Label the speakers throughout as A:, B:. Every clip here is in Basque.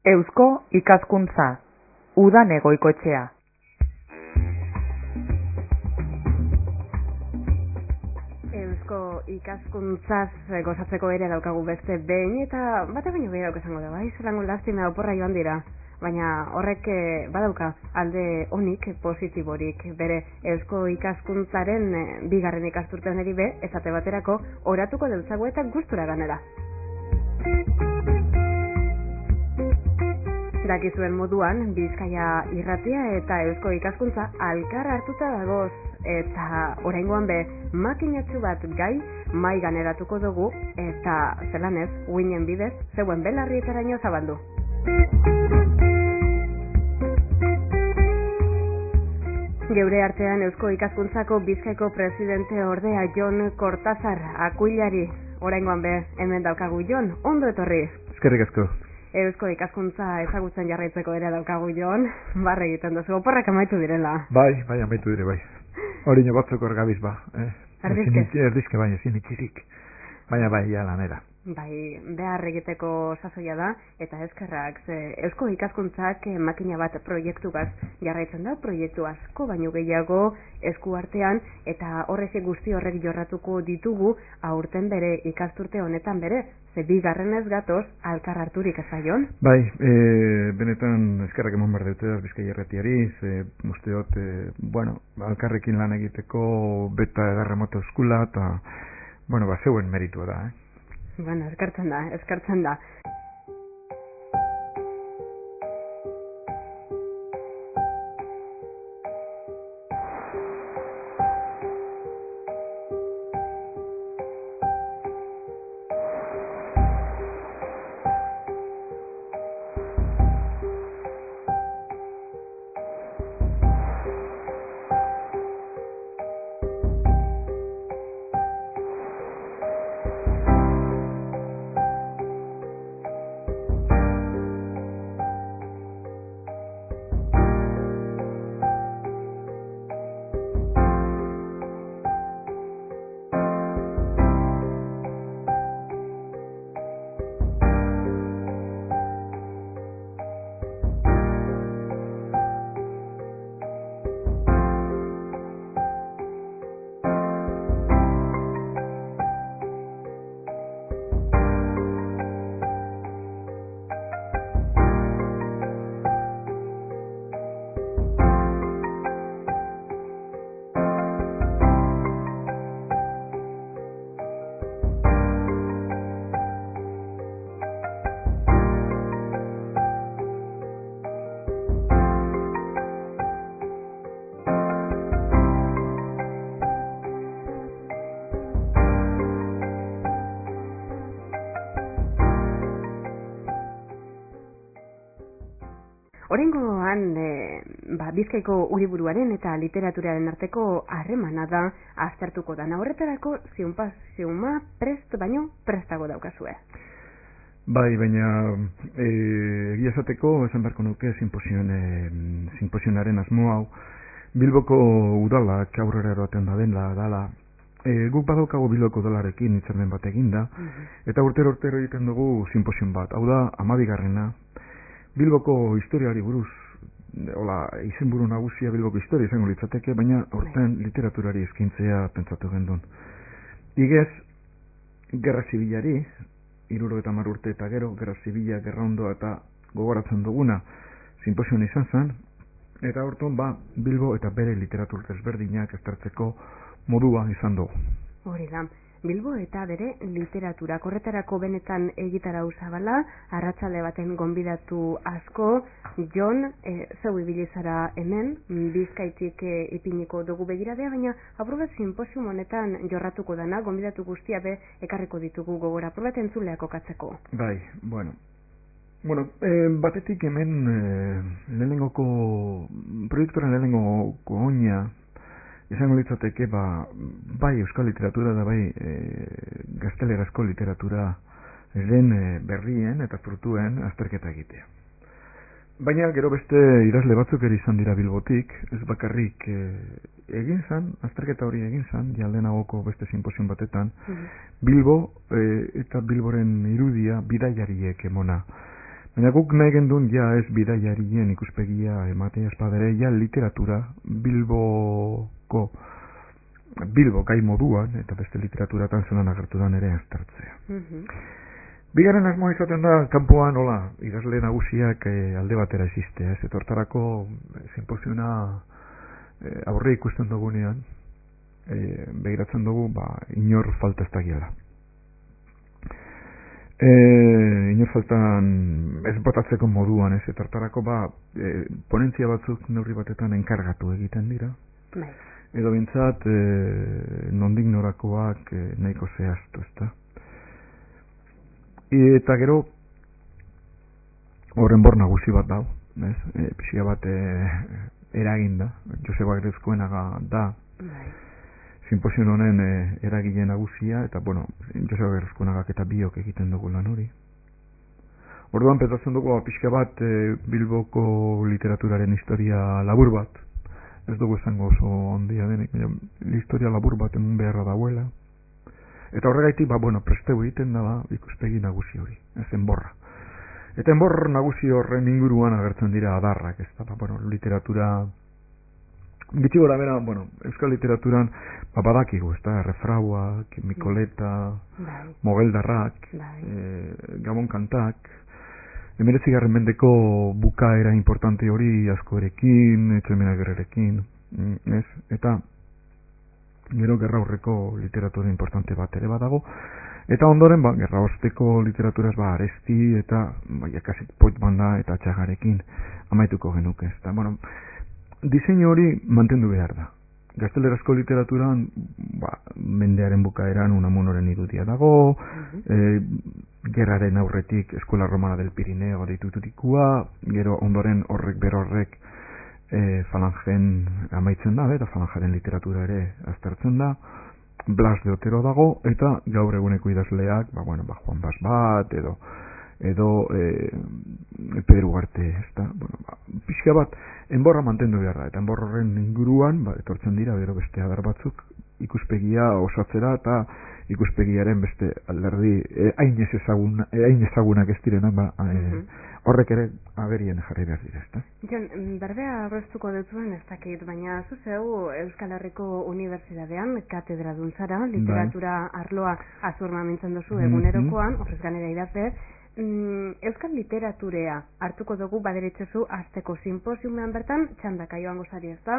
A: Eusko ikaskuntza, udan egoikoetxea.
B: Eusko ikaskuntzaz gozatzeko ere daukagu beste behin, eta bate baino gehiago esango da, bai, zelango lastimea oporra joan dira. Baina horrek badauka alde onik, positiborik, bere eusko ikaskuntzaren bigarren ikasturtean eri be, esate baterako, oratuko deltzago eta gustura ganera. Dakizuen moduan, Bizkaia irratia eta eusko ikaskuntza alkar hartuta dagoz, eta oraingoan be, makinatxu bat gai mai ganeratuko dugu, eta zelan ez, uinen bidez, zeuen belarrietaraino zabaldu. Geure artean eusko ikaskuntzako Bizkaiko presidente ordea Jon Kortazar akuilari, oraingoan be, hemen daukagu Jon, ondo etorri.
C: Eskerrik asko.
B: Eusko ikaskuntza ezagutzen jarraitzeko ere daukagu Jon, barre egiten duzu, oporrak amaitu direla.
C: Bai, amaitu dire, bai. Hori batzuk hor gabiz ba.
B: Erdizke?
C: Erdizke baina, zin itxirik. Baina bai, ja lanera.
B: Bai, behar egiteko sasoia da, eta eskerrak, eusko ikaskuntzak makina bat proiektugaz jarraitzen da, proiektu asko baino gehiago esku artean, eta horrek guzti horrek jorratuko ditugu aurten bere ikasturte honetan bere, ze bigarren ez gatoz alkar harturik ez Jon?
C: Bai, benetan eskerrak eman behar dute Bizkaia irratiari, ze usteot, alkarrekin lan egiteko beta edarra mota euskula, eta, zeuen meritua da,
B: eskartzen da. Oraingoan, Bizkaiko uriburuaren eta literaturaren arteko harremana da aztertuko dana. Horretarako ziuma prest baino prestago daukazue.
C: Bai, baina egia esateko esan beharko nuke simposionaren asmo hau Bilboko udalak aurrera eroaten dala. Guk badaukago Bilboko udalarekin hitzarmen bat eginda, eta urtero egiten dugu simposion bat. Hau da, 12. Bilboko historiari buruz, izenburu nagusia Bilboko historia izango litzateke, baina aurten literaturari eskintzea pentsatu gendun. Igez, gerra zibilari, 70 urte eta gero, gerra zibila, gerra ondoa eta gogoratzen duguna, simposion izan zen, eta aurten Bilbo eta bere literatur desberdinak estartzeko modua izan dugu.
B: Hori da. Bilbo eta bere literatura horretarako benetan egitarau zabala, arratsalde baten gonbidatu asko, Jon, zeu ibili zara hemen, Bizkaitik ipiniko dugu begiradea, baina apur bat simposium honetan jorratuko dana, gonbidatu guztia be ekarriko ditugu gogora, apur bat entzuleako katzeko.
C: Bai, batetik hemen proiektuaren lehenengoko oina, izango litzateke, bai euskal literatura da bai gaztelerazko literatura den berrien eta fruktuen azterketa egitea. Baina gero beste idazle batzuk ere izan dira Bilbotik, ez bakarrik egin zan, azterketa hori egin zan, jaldenagoko beste simposion batetan, Bilbo eta Bilboren irudia bidaiariek emona. Baina guk nahi gendun ja ez bidaiarien ikuspegia ematea espadere ja literatura Bilbo gai moduan eta beste literaturatan zelan agertu dan ere aztertzea. Bigarren asmoa izaten da kanpoan nola idazle nagusiak alde batera existea, ez eta hortarako simposiona aurre ikusten dugunean begiratzen dugu inor falta ez dagiela. Inor faltan ez botatzeko moduan, ez eta hortarako ponentzia batzuk neurri batetan enkargatu egiten dira. Edo bintzat nondik norakoak nahiko zehaztu, ezta. Eta gero horren bor nagusi bat dau, pixia bat eraginda, Joseba Gerezkoenaga da simposion honen eragile nagusia, eta Joseba Gerezkoenagak eta biok egiten dugu lan hori. Orduan pentsatzen dugu pixka bat Bilboko literaturaren historia labur bat, ez dugu esango oso ondia denik, historia labur bat emun beharra dauela. Eta horregaitik, presteu egiten da ikuspegi nagusi hori, ez enborra. Eta enbor nagusi horren inguruan agertzen dira adarrak, ez da, literatura, bitxi gora bera, euskal literaturan, badakigu, ez da, Refrauak, Mikoleta, Mogeldarrak, Gabon kantak, 19. mendeko bukaera importante hori askorekin, Etxemena Gerrerekin, ez, eta gero gerra aurreko literatura importante bat ere badago, eta ondoren gerra osteko literaturaz Aresti eta Jakasit Poitbanda eta Txagarekin amaituko genuke, ezta. Diseinu hori mantendu behar da. Gaztelerazko literaturan mendearen bukaeran Unamunoren irudia dago, gerraren aurretik Eskola Romana del Pirineo deituturikoa, gero ondoren horrek berorrek falangen amaitzen da, eta falangaren literatura ere aztertzen da, Blas de Otero dago, eta gaur eguneko idazleak, Juan Bas bat, edo Pedro Ugarte, ezta, pixka bat, enborra mantendu behar da, eta enborroren inguruan, etortzen dira, bero beste adar batzuk, ikuspegia osatzera, eta ikuspegiaren beste alderdi, hain ezagunak ez direnak, horrek ere agerien jarri behar dira, ezta?
B: Jon, berdea aurreztuko dutuen ez dakit, baina zuzeu Euskal Herriko Unibertsitatean katedra duntzara, literatura arloa azurma mintzen duzu egunerokoan, horrez ganera idazle, Euskal Literaturea hartuko dugu baderitzezu azteko simposiumean bertan, txandaka joango zari ez da,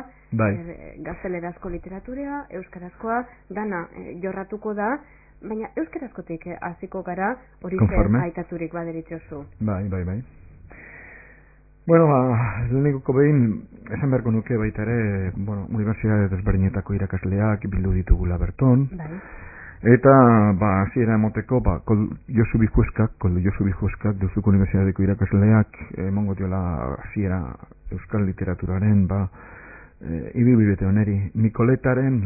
B: gaztelerazko literaturea, euskarazkoa, dana jorratuko da, baina euskarazkotik hasiko gara hori zen aitaturik baderitzezu.
C: Bai. Leheniko behin, esan beharko nuke baita ere, unibertsitate desberdinetako irakasleak bildu ditugula berton, eta hasiera emoteko Josu Bijueskak Deustuko Unibertsitateko irakasleak emongo diola hasiera euskal literaturaren ibilbide honeri. Mikoletaren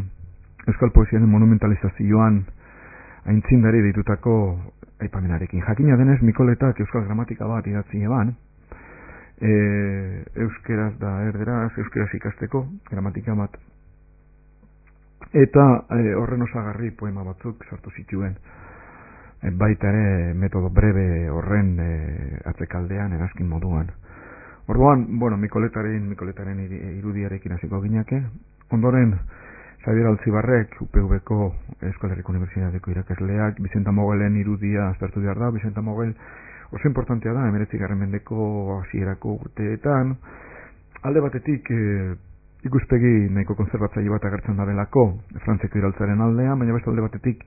C: euskal poesiaren monumentalizazioan aintzindari ditutako aipamenarekin. Jakina denez Mikoletak euskal gramatika bat idatzi eban, euskeraz da erderaz, euskeraz ikasteko gramatika bat, eta horren osagarri poema batzuk sortu zituen, baita ere metodo breve horren atzekaldean erazkin moduan. Orduan, Mikoletaren irudiarekin hasiko ginake, ondoren Xabier Altzibarrek, UPV-ko Euskal Herriko Unibertsitateko irakasleak, Vicenta Mogelen irudia aztertu behar da. Vicenta Mogel oso importantea da, 19. mendeko hasierako urteetan. Alde batetik ikuspegi nahiko konserbatzaile bat agertzen da belako, Frantziako iraultzaren aldean, baina beste alde batetik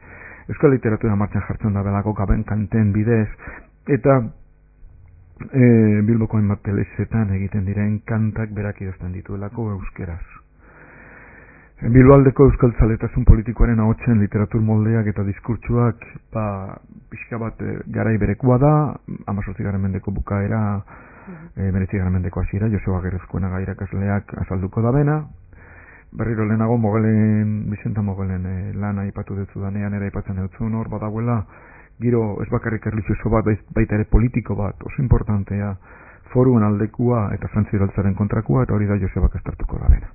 C: euskal literatura martxan jartzen da belako Gaben kanten bidez, eta Bilboko hainbat telesetan egiten diren kantak berak idazten dituelako euskeraz. Bilboaldeko euskaltzaletasun politikoaren ahotsen literatur moldeak eta diskurtsuak pixka bat garai berekoa da, 18. mendeko bukaera, 19. mendeko hasiera, Joseba Gerezkoenaga irakasleak azalduko da bena. Berriro lehenago Vicenta Mogelen lana aipatu dutzu danean ere aipatzen dutzun hor badagoela, giro ez bakarrik erlijioso bat, baita ere politiko bat, oso importantea, foruen aldekua eta Frantzia iraultzaren kontrakua, eta hori da Josebak aztertuko da bena.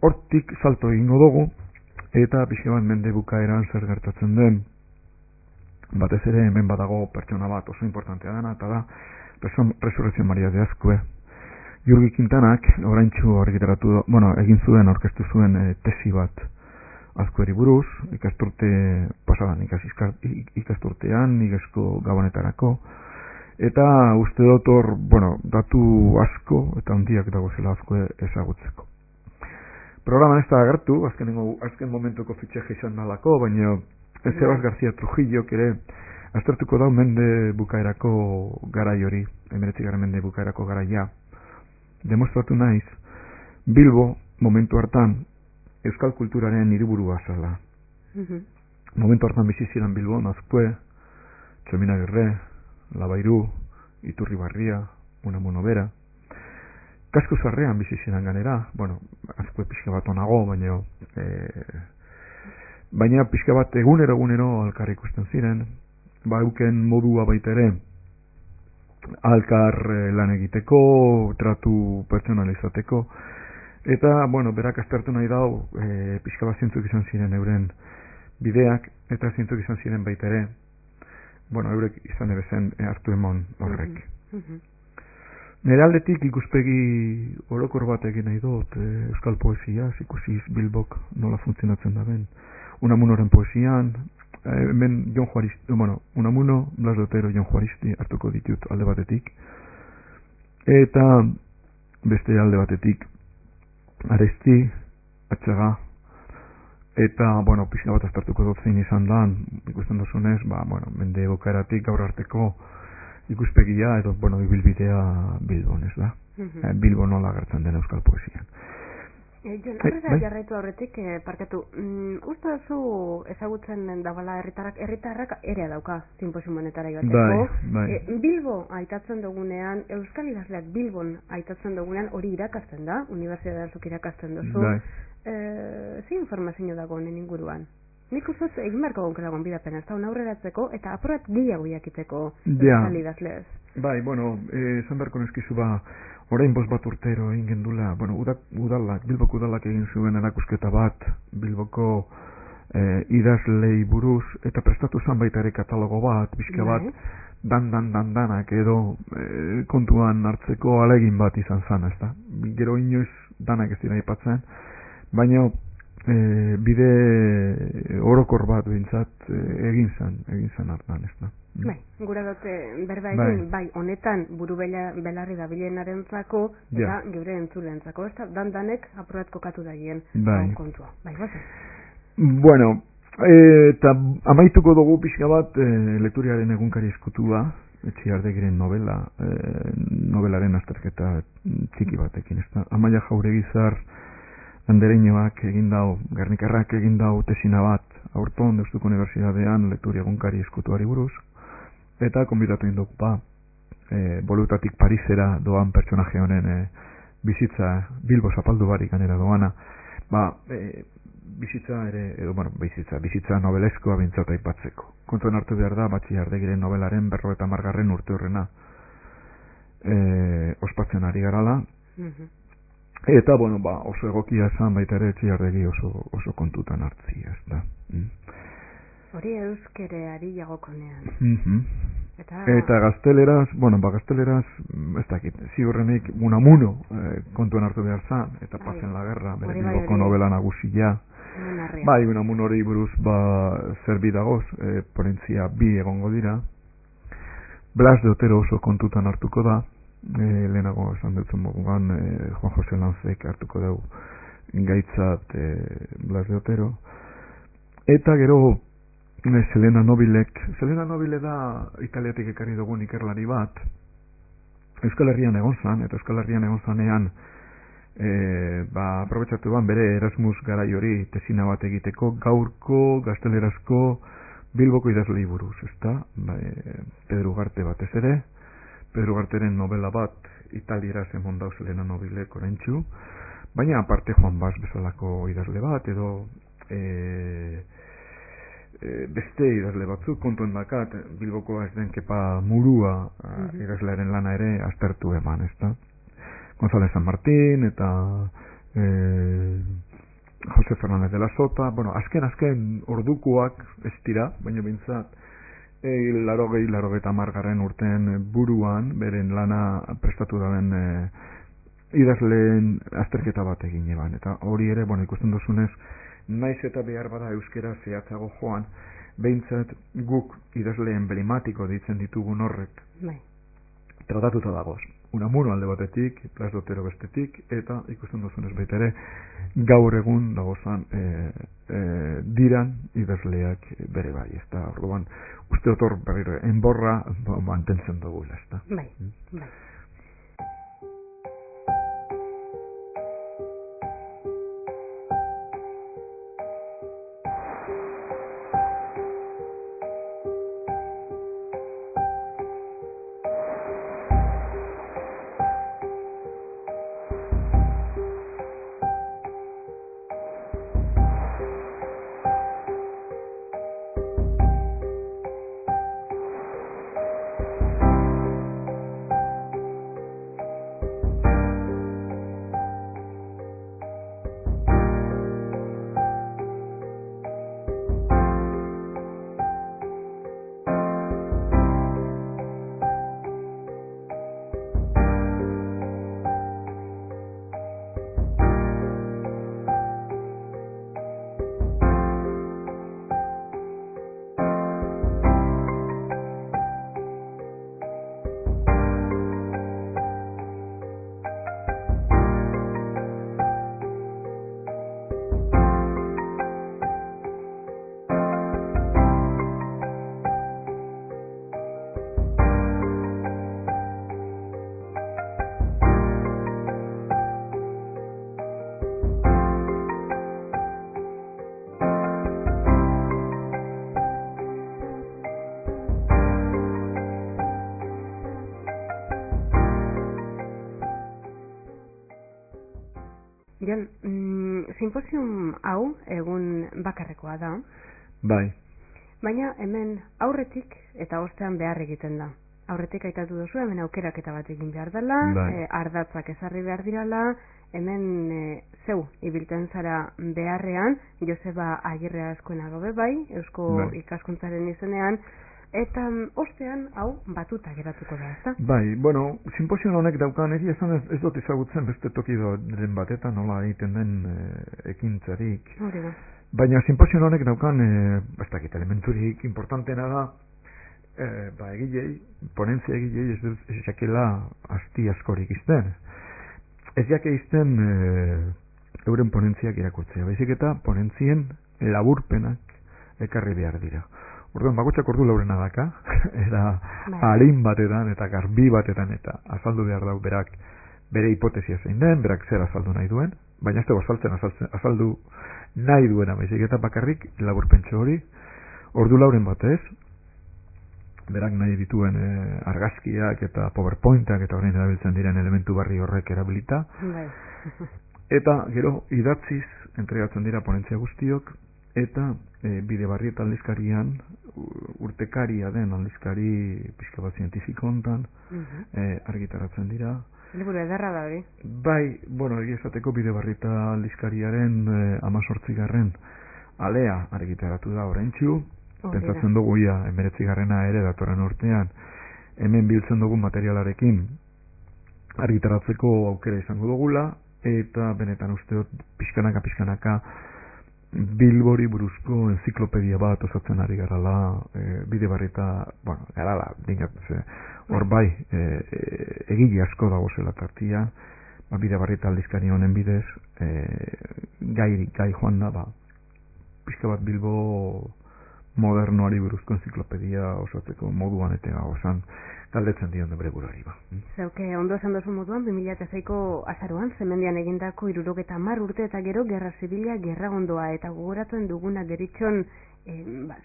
C: Hortik salto egingo dugu, eta pixka bat mende bukaeran zer gertatzen den, batez ere hemen badago pertsona bat oso importantea dena, eta da Resurrección Maria de Azkue. Jurgi Quintanak, oraintxu argitaratu, egin zuen, orkestu zuen tesi bat Azkueri buruz, ikasturte pasadan, ikasturtean, igazko gabonetarako, eta uste dut hor, datu asko eta handiak dagozela Azkue ezagutzeko. Programan ez da agertu, azken momentuko fitxeje izan nalako, baina Sebas García Trujillok ere aztertuko da mende bukaerako garai hori, 19. mende bukaerako garaia. Demostratu naiz, Bilbo momentu hartan euskal kulturaren hiriburua zela. Momentu hartan bizi ziren Bilbon, Azkue, Txominagirre, Labairu, Iturribarria, Unamuno bera. Kasko zarrean bizi ziren ganera, Azkue pixka bat onago, baina pixka bat egunero alkar ikusten ziren, euken modua baita ere, alkar lan egiteko, tratu pertsonalizateko, eta, berak aztertu nahi dau, pixka bat zintzuk izan ziren euren bideak, eta zintzuk izan ziren baita ere, eurek izan ere zen hartu emon horrek. Nire aldetik ikuspegi orokor bat egin nahi dut, euskal poesia, ikusiz Bilbok nola funtzionatzen da ben. Unamunoren poesian, hemen Jon Juaristi, Unamuno, Blas de Otero, Jon Juaristi hartuko ditut alde batetik, eta beste alde batetik Aresti, Atxaga, eta, pixka bat aztertuko dut zein izan da, ikusten duzunez, mende bukaeratik gaur arteko ikuspegia, edo, ibilbidea Bilbon, ez da? Bilbo nola agertzen den euskal poesian.
B: Jon, horrela jarraitu aurretik, parkatu, uste zu ezagutzen dabala herritarrak ere dauka sinposiomonetara joateko. Bilbo aitatzen dugunean, euskal idazleak Bilbon aitatzen dugunean hori irakasten da, unibertsitateak irakasten duzu. Ze informazio dago honen inguruan? Nik uste egin beharko gonkela gonbidapen, ez da, aurreratzeko eta apurat gehiago jakiteko euskal idazleez.
C: Esan beharko neskizu orain 5 bat urtero egin gendula, Bilboko udalak egin zuen erakusketa bat, Bilboko idazlei buruz, eta prestatu zan baita ere katalogo bat, bizka bat, danak edo kontuan hartzeko alegin bat izan zan, ez da. Gero inoiz danak ez dira aipatzen, baina bide orokor bat bintzat egin zan hartan, ez da.
B: Gura dute berba egin, honetan buru belarri dabilenarentzako eta geure entzulentzako, ez da, danek apurat kokatu daien kontua.
C: Eta amaituko dugu pixka bat lekturiaren egunkari eskutua, Etxeardegiren novelaren azterketa txiki batekin, ez da. Amaia Jauregizar Andereñoak egin dau, Gernikarrak egin dau tesina bat, aurton Deustuko Unibertsitatean lekturi egunkari eskutuari buruz, eta konbidatu indugu bolutatik Parisera doan pertsonaje honen bizitza, Bilbo zapaldu barik ganera doana, bizitza nobeleskoa bintzat aipatzeko. Kontuan hartu behar da, Etxeardegiren novelaren 50. urte horrena ospatzen ari garala, eta, oso egokia esan baita ere Etxeardegi oso kontutan hartzi, ez da.
B: Hori euskereari jagokonean.
C: Eta gazteleraz, gazteleraz, ez dakit, ziurrenik Unamuno kontuan hartu behar zan, eta pasen la guerra, bere Bilboko novela nagusia. Unamuno hori buruz zerbi dagoz, ponentzia 2 egongo dira. Blas de Otero oso kontutan hartuko da, lehenago esan dutzen moduan, Juan José Lanzek hartuko dugu gaitzat Blas de Otero. Eta gero Selena Nobile da italiatik ekarri dugun ikerlari bat, Euskal Herrian egon zan, eta Euskal Herrian egon zanean aprobetxatu bere Erasmus garai hori tesina bat egiteko gaurko gaztelerazko Bilboko idazlei buruz, ezta? Pedro Ugarte batez ere, Pedro Ugarteren novela bat italieraz emon dauz Selena Nobile korentxu, baina aparte Juan Bas bezalako idazle bat, edo beste idazle batzuk kontuen dakat, Bilboko ez den Kepa Murua idazlearen lana ere aztertu eman, ezta? González San Martín eta José Fernández de la Sota, azken ordukoak ez dira, baina bintzat Larogeita hamargarren urtean buruan, beren lana prestatu daben idazleen azterketa bat egin eban. Eta hori ere, ikusten duzunez, naiz eta behar bada euskera zehatzago joan, behintzat guk idazle emblematiko deitzen ditugun horrek tratatuta dagoz. Unamuno alde batetik, Plas de Otero bestetik, eta ikusten duzunez baita ere, gaur egun dagozan diran idazleak bere bai, ez da, orduan, uste otor berriro, enborra mantentzen dugula, ez da.
B: Bai. Jon, simposium hau egun bakarrekoa da.
C: Bai.
B: Baina hemen aurretik eta ostean behar egiten da. Aurretik aitatu duzu, hemen aukeraketa bat egin behar dela, ardatzak ezarri behar dirala, hemen zeu ibilten zara beharrean, Joseba Agirre Azkoena gobe bai, Eusko Ikaskuntzaren izenean, eta ostean hau batuta geratuko da, ezta?
C: Bai, simposio honek daukan egia esan ez dut ezagutzen beste toki den batetan nola egiten den ekintzarik.
B: Hori da.
C: Baina simposio honek daukan ez dakit elementurik importantena da egilei, ponentzia egilei ez jakela asti askorik izten. Ez jake izten euren ponentziak irakurtzea, baizik eta ponentzien laburpenak ekarri behar dira. Orduan, bakotxak ordu laurena daka, eta arin batetan eta garbi batetan eta azaldu behar dau berak bere hipotesia zein den, berak zer azaldu nahi duen, baina ez dago azaldu nahi duena, baizik eta bakarrik laburpentso hori, ordu lauren batez, berak nahi dituen argazkiak eta powerpointak eta horrein erabiltzen diren elementu barri horrek erabilita, eta gero idatziz entregatzen dira ponentzia guztiok, eta bide barri eta aldizkarian urtekaria den aldizkari pixka bat zientifiko hontan argitaratzen dira.
B: Liburu ederra da hori.
C: Bai, egia esateko bide barri eta aldizkariaren 18. alea argitaratu da oraintsu. Pentsatzen dugu ia 19. ere datorren urtean hemen biltzen dugun materialarekin argitaratzeko aukera izango dugula, eta benetan usteot pixkanaka Bilbori buruzko enziklopedia bat osatzen ari garala, bide barrita, garala, dingatze, hor bai, egile asko dago zela tartia, bide barrita aldizkari honen bidez, gai joan da, pixka bat Bilbo modernoari buruzko enziklopedia osatzeko moduan eta osan galdetzen dion bere buruari ba.
B: Zeuke, ondo esan dozu moduan, 2006ko azaroan, zemendian egindako 70 urte eta gero gerra zibila, gerra ondoa eta gogoratuen duguna deritxon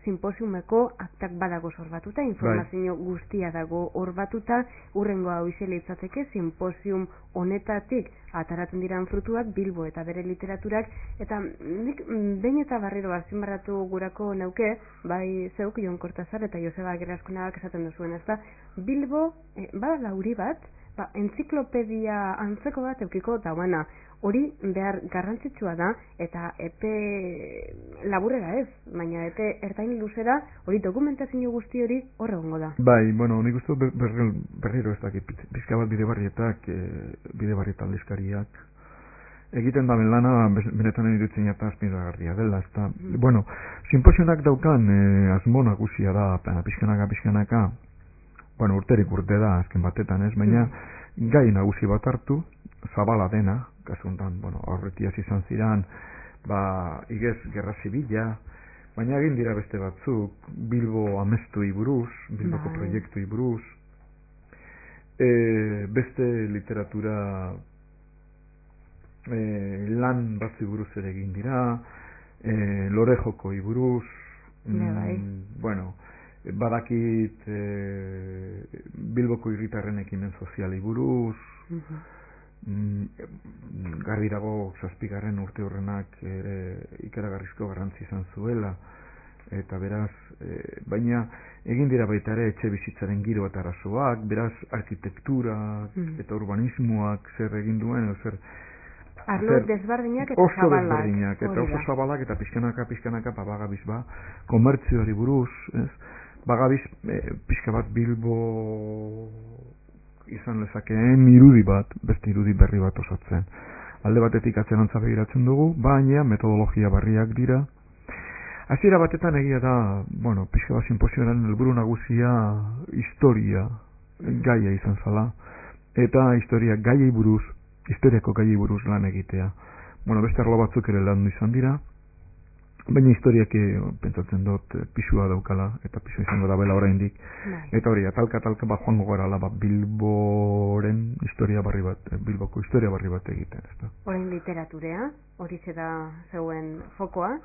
B: simposiumeko aktak badago zorbatuta, informazio guztia dago horbatuta, urrengo hau izela itzateke, simposium honetatik ataratzen diran frutuak, Bilbo eta bere literaturak, eta nik behin eta barriro azpimarratu gurako neuke, bai zeuk Jon Kortazar eta Joseba Agirre Azkoenagak esaten duzuen, ezta? Bilbo, bada lauri bat, entziklopedia antzeko bat eukiko dauana. Hori behar garrantzitsua da, eta epe laburera ez, baina epe ertain luzera, hori dokumentazio guzti hori hor egongo da.
C: Bai, bueno, nik uste berriro ez dakit, pizka bat bidebarrietan aldizkariak, egiten da lana benetan iruditzen eta azpidagarria dela, ezta. Bueno, simposionak daukan asmo nagusia da, pixkanaka, bueno, urterik urte da azken batetan, ez, baina gai nagusi bat hartu, zabala dena, kasu honetan, bueno, aurretiaz izan ziren, igez gerra zibila, baina egin dira beste batzuk, Bilbo amestuei buruz, Bilboko proiektuei buruz, beste literatura lan batzu buruz ere egin dira, lore jokoi buruz, bueno, badakit Bilboko hiritarren ekimen sozialei buruz, garbi dago 7. urte horrenak ikaragarrizko garrantzi izan zuela, eta beraz, baina egin dira baita ere etxe bizitzaren giro eta arazoak, beraz arkitektura eta urbanismoak zer egin duen, zer
B: arlo desberdinak eta
C: oso desberdinak, eta oso zabalak eta pixkanaka bagabiz komertzioari buruz, ez? Bagabiz pixka bat Bilbo izan lezakeen irudi bat, beste irudi berri bat osatzen. Alde batetik atzerantza begiratzen dugu, baina metodologia barriak dira. Hasiera batetan egia da, bueno, pixka bat sinposioaren helburu nagusia historia gaia izan zala, eta historiako gaiei buruz lan egitea. Bueno, beste arlo batzuk ere lan izan dira, baina historiak pentsatzen dut pisua daukala, eta pisua izango da bela oraindik. Eta hori, talka joango garala Bilboren historia barri bat, Bilboko historia barri bat egiten, ezta.
B: Orain literaturea, hori da zeuen fokoa?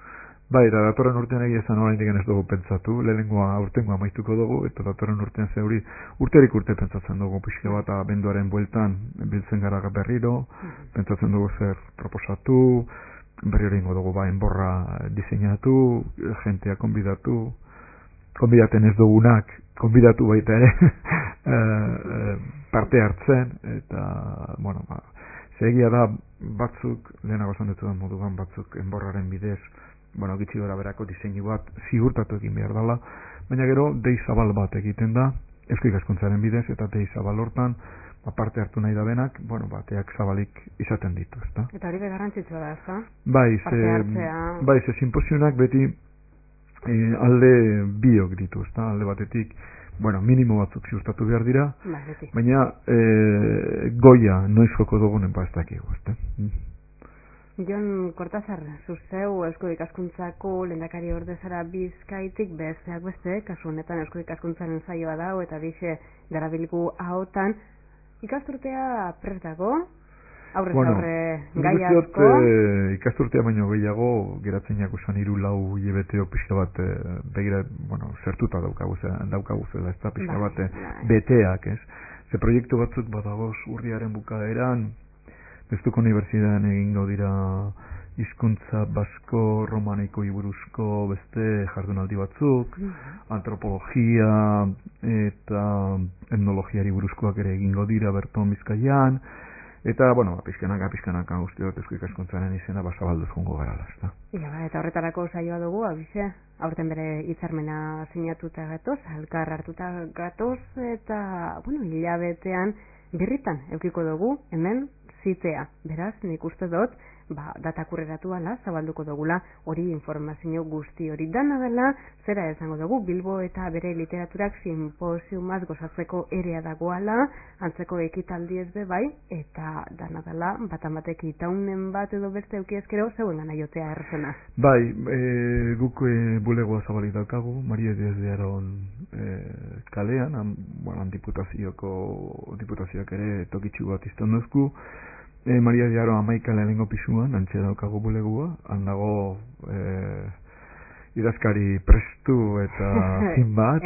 C: Bai, eta datorren urtean egia esan oraindik ez dugu pentsatu, lehenengoa aurtengoa amaituko dugu, eta datorren urtean zeuri urterik urte pentsatzen dugu, pixka bat abenduaren bueltan biltzen gara berriro, pentsatzen dugu zer proposatu, berriro ingo dugu enborra diseinatu, jentea konbidaten ez dugunak, konbidatu baita ere, parte hartzen, eta, bueno, segia da batzuk, lehenago esan dut moduan batzuk enborraren bidez, bueno, gitxi gora berako diseinu bat ziurtatu egin behar dela, baina gero dei zabal bat egiten da, Eusko Ikaskuntzaren bidez, eta dei zabal hortan, parte hartu nahi da benak, bueno, bateak zabalik izaten ditu, ezta?
B: Eta hori begarrantzitsua da, ezta?
C: Bai, ze simposionak beti alde biok ditu, ezta? Alde batetik, bueno, minimo batzuk ziurtatu behar dira, baina goia noiz joko dugunen ez dakigu, ezta?
B: Jon Kortazar, zuzeu Eusko Ikaskuntzako lehendakari ordezara Bizkaitik besteak beste, kasu honetan Eusko Ikaskuntzaren saioa dago eta bixe darabilgu ahotan, ikasturtea prest dago, aurrez aurre gai asko.
C: Ikasturtea baino gehiago geratzen jako esan 3-4 hilabeteo pixka bat begira, bueno, zertuta daukagu zela, ez da pixka bat beteak, ez? Ze proiektu batzuk badagoz urriaren bukaeran, Deustuko Unibertsitatean egingo dira hizkuntza basko romaneiko buruzko beste jardunaldi batzuk, antropologia eta etnologiari buruzkoak ere egingo dira Berton Bizkaian, eta, bueno, pixkanaka uste dut Eusko Ikaskuntzaren izena basabalduz jongo garala, ezta.
B: Eta horretarako saioa dugu, abize, aurten bere hitzarmena sinatuta gatoz, elkar hartuta gatoz, eta, bueno, hilabetean birritan eukiko dugu, hemen, zitea. Beraz, nik uste dut, datakurreratu ala, zabalduko dugula, hori informazio guzti hori dana dela, zera esango dugu, Bilbo eta bere literaturak simposiumaz gozatzeko erea dagoala, antzeko ekitaldi ez be bai, eta dana dela, batamatek itaunen bat edo beste eukiezkero, zeuen gana jotea errezena.
C: Bai, guk bulegoa zabalik daukagu, Maria Diaz de Aron kalean, diputazioak ere tokitxu bat izten duzku, Maria de Aron 11 lehenengo pisuan, antxe daukagu bulegoa, handago idazkari prestu eta fin bat,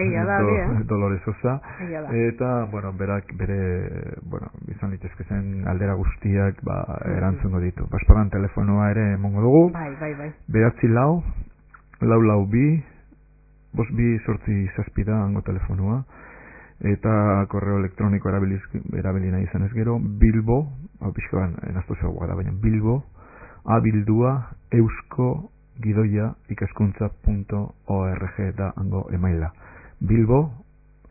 C: Dolores Sosa, eta, bueno, berak bere, bueno, izan litezkezen aldera guztiak, erantzungo ditu. Basparan telefonoa ere emongo dugu, beratzi lau bi, 5-2-8-7 hango telefonoa, eta korreo elektroniko erabili nahi izan ez gero, Bilbo, hau pixka ban, naztu zegoa da, baina Bilbo, abildua, eusko, gidoia, ikaskuntza.org da hango emaila. Bilbo,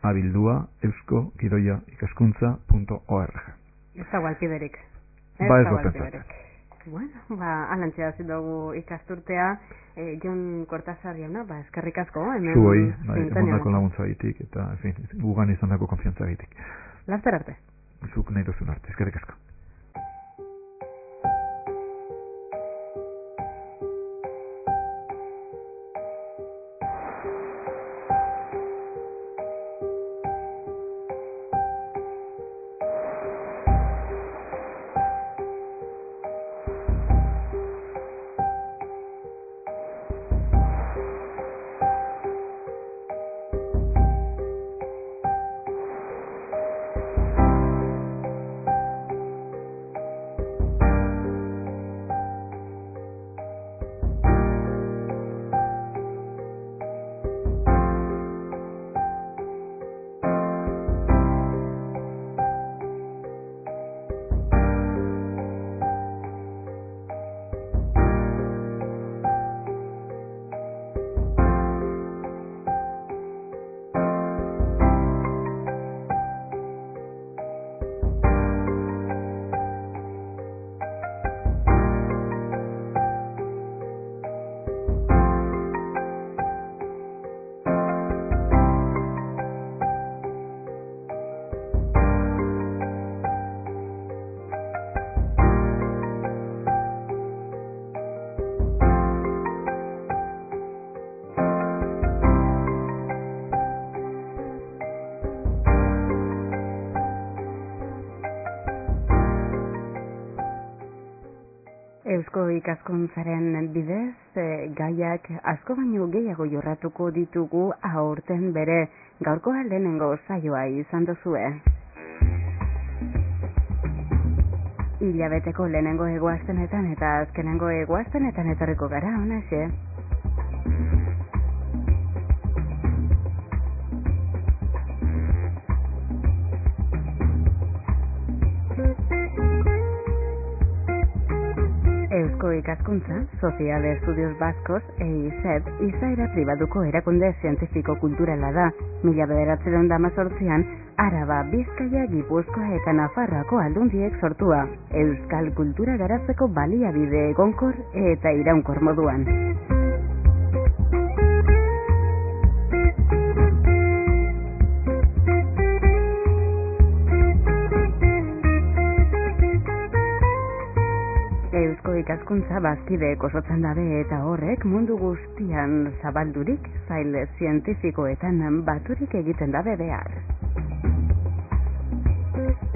C: abildua, eusko, gidoia, ikaskuntza.org.
B: Ez da gualpiderik.
C: Ba ez gotentzat.
B: Bueno, alantzea dugu ikasturtea, Jon Kortazar jauna, eskerrik asko.
C: Zuoi, emondako laguntza egitik, eta, en fin, gugan izan dako konfiantza egitik.
B: Laster arte.
C: Zuk nahi duzun arte, eskerrik asko.
B: Eusko ikaskuntzaren bidez, gaiak asko baino gehiago jorratuko ditugu aurten bere gaurkoa lehenengo saioa izan duzue. Hilabeteko lehenengo egoaztenetan eta azkenengo egoaztenetan etorriko gara, honaxe. Eusko ikaskuntza, Social Estudios Vascos, EISEB, izaera pribatuko erakunde zientifiko-kulturala da, 1918an, Araba, Bizkaia, Gipuzkoa eta Nafarroako aldundiek sortua, euskal kultura garatzeko baliabide egonkor eta iraunkor moduan. Eusko ikaskuntza bazkideek osatzen dabe eta horrek mundu guztian zabaldurik, zail zientifikoetan baturik egiten dabe behar.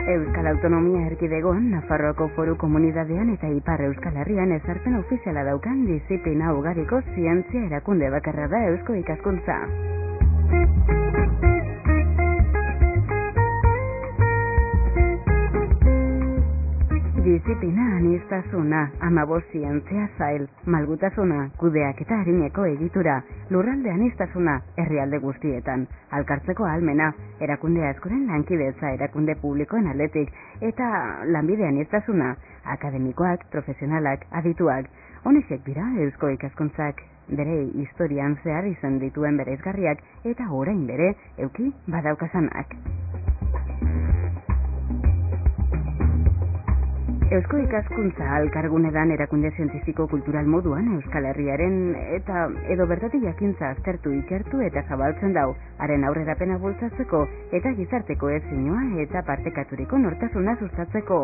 B: Euskal Autonomia Erkidegoan, Nafarroako Foru Komunidadean eta Ipar Euskal Herrian ezarpen ofiziala daukan diziplina ugariko zientzia erakunde bakarra da Eusko ikaskuntza. Diziplina aniztasuna, 15 zientzia zail, malgutasuna, kudeak eta harineko egitura, lurralde aniztasuna, herrialde guztietan, alkartzeko ahalmena, erakunde askoren lankidetza erakunde publikoen aldetik, eta lanbide aniztasuna, akademikoak, profesionalak, adituak, honexek dira Eusko ikaskuntzak, bere historian zehar izan dituen bereizgarriak, eta orain bere, euki badaukazanak. Eusko ikaskuntza alkargunedan erakunde zientifiko-kultural moduan Euskal Herriaren eta edo bertatik jakintza aztertu, ikertu eta zabaltzen dau, haren aurrerapena bultzatzeko eta gizarteko ezinoa eta partekaturiko nortasuna sustatzeko.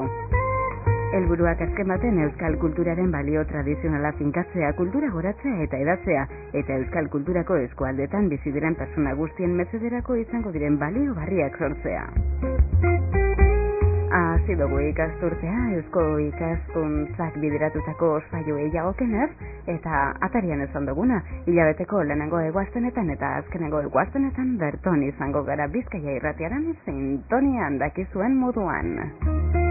B: Helburuak azken baten euskal kulturaren balio tradizionala finkatzea, kultura goratzea eta edatzea, eta euskal kulturako eskualdetan bizi diren pertsona guztien mesederako izango diren balio barriak sortzea. Hasi dugu ikasturtea, Eusko ikaskuntzak bideratutako saioei jagokenez, eta atarian esan duguna, hilabeteko lehenengo egoaztenetan eta azkenengo egoaztenetan berton izango gara Bizkaia irratiaran sintonian dakizuen moduan.